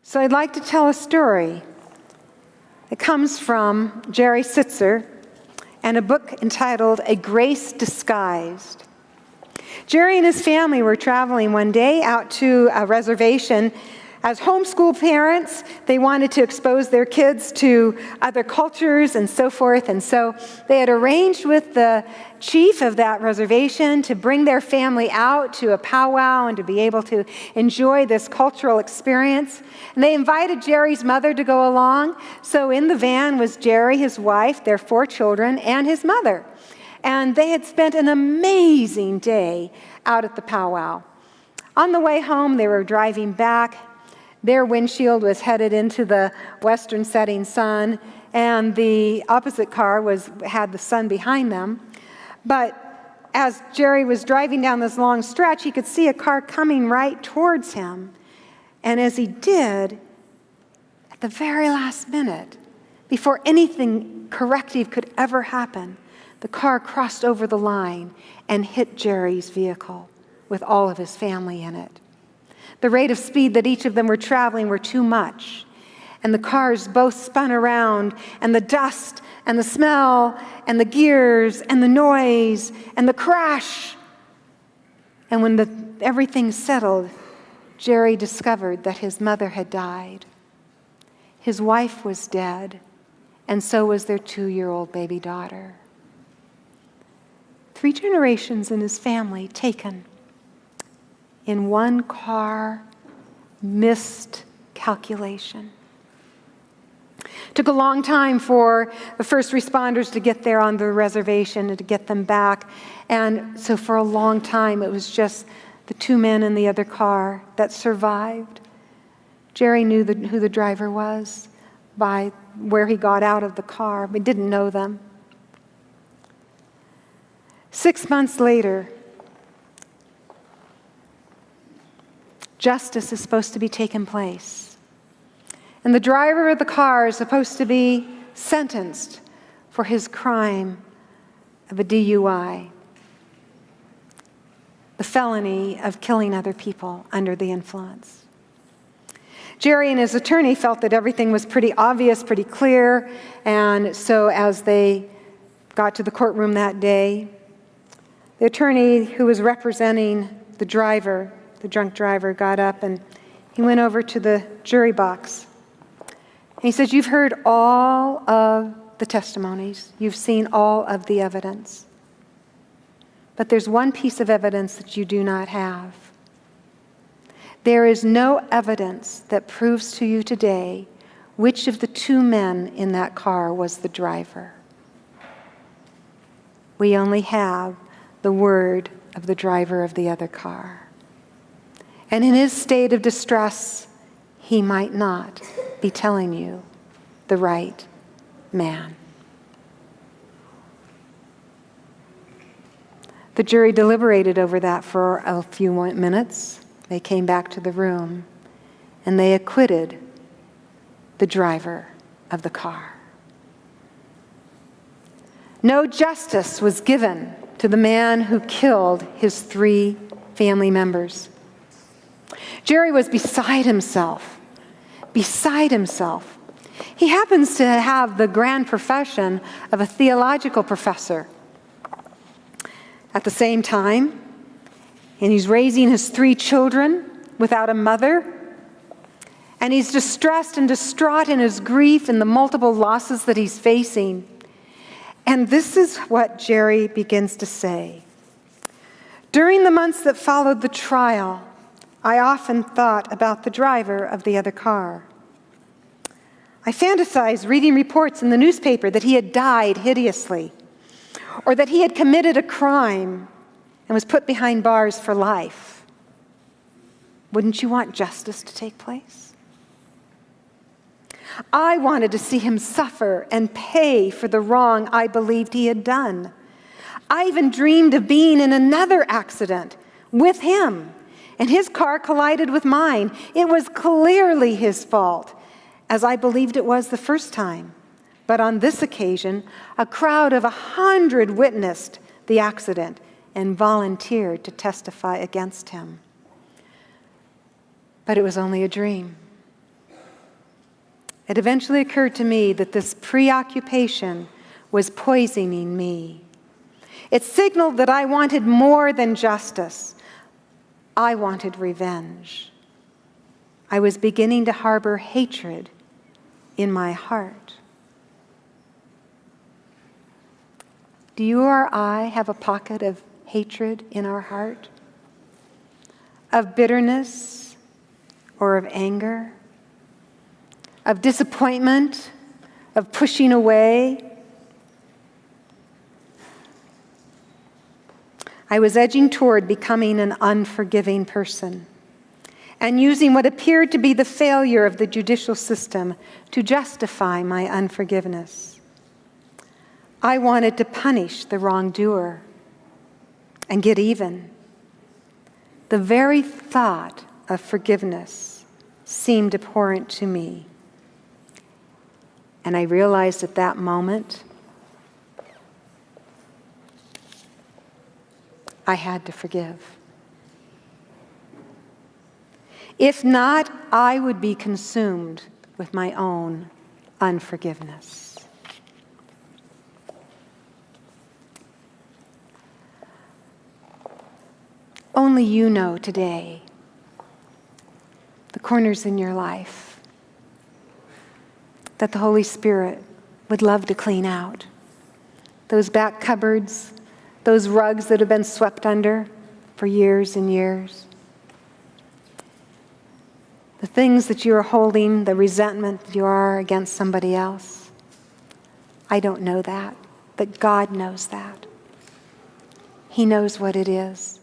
So I'd like to tell a story. It comes from Jerry Sitzer and a book entitled A Grace Disguised. Jerry and his family were traveling one day out to a reservation. As homeschool parents, they wanted to expose their kids to other cultures and so forth. And so they had arranged with the chief of that reservation to bring their family out to a powwow and to be able to enjoy this cultural experience. And they invited Jerry's mother to go along. So in the van was Jerry, his wife, their 4 children, and his mother. And they had spent an amazing day out at the powwow. On the way home, they were driving back. Their windshield was headed into the western setting sun, and the opposite car had the sun behind them. But as Jerry was driving down this long stretch, he could see a car coming right towards him. And as he did, at the very last minute, before anything corrective could ever happen, the car crossed over the line and hit Jerry's vehicle with all of his family in it. The rate of speed that each of them were traveling were too much. And the cars both spun around, and the dust and the smell and the gears and the noise and the crash. And when everything settled, Jerry discovered that his mother had died. His wife was dead, and so was their 2-year-old baby daughter. 3 generations in his family taken in one car, missed calculation. Took a long time for the first responders to get there on the reservation and to get them back. And so for a long time, it was just the 2 men in the other car that survived. Jerry knew who the driver was by where he got out of the car, but didn't know them. 6 months later, justice is supposed to be taking place. And the driver of the car is supposed to be sentenced for his crime of a DUI, the felony of killing other people under the influence. Jerry and his attorney felt that everything was pretty obvious, pretty clear, and so as they got to the courtroom that day, the attorney who was representing the driver, the drunk driver, got up and he went over to the jury box. And he said, "You've heard all of the testimonies. You've seen all of the evidence. But there's one piece of evidence that you do not have. There is no evidence that proves to you today which of the 2 men in that car was the driver. We only have the word of the driver of the other car. And in his state of distress, he might not be telling you the right man." The jury deliberated over that for a few minutes. They came back to the room, and they acquitted the driver of the car. No justice was given to the man who killed his 3 family members. Jerry was beside himself. Beside himself. He happens to have the grand profession of a theological professor. At the same time, and he's raising his 3 children without a mother, and he's distressed and distraught in his grief and the multiple losses that he's facing. And this is what Jerry begins to say. "During the months that followed the trial, I often thought about the driver of the other car. I fantasized reading reports in the newspaper that he had died hideously, or that he had committed a crime and was put behind bars for life. Wouldn't you want justice to take place? I wanted to see him suffer and pay for the wrong I believed he had done. I even dreamed of being in another accident with him, and his car collided with mine. It was clearly his fault, as I believed it was the first time. But on this occasion, a crowd of 100 witnessed the accident and volunteered to testify against him. But it was only a dream. it eventually occurred to me that this preoccupation was poisoning me. It signaled that I wanted more than justice. I wanted revenge. I was beginning to harbor hatred in my heart. Do you or I have a pocket of hatred in our heart? Of bitterness or of anger? Of disappointment? Of pushing away? I was edging toward becoming an unforgiving person and using what appeared to be the failure of the judicial system to justify my unforgiveness. I wanted to punish the wrongdoer and get even. The very thought of forgiveness seemed abhorrent to me. And I realized at that moment I had to forgive. If not, I would be consumed with my own unforgiveness. Only you know today the corners in your life that the Holy Spirit would love to clean out. Those back cupboards, those rugs that have been swept under for years and years. The things that you are holding, the resentment that you are against somebody else. I don't know that, but God knows that. He knows what it is.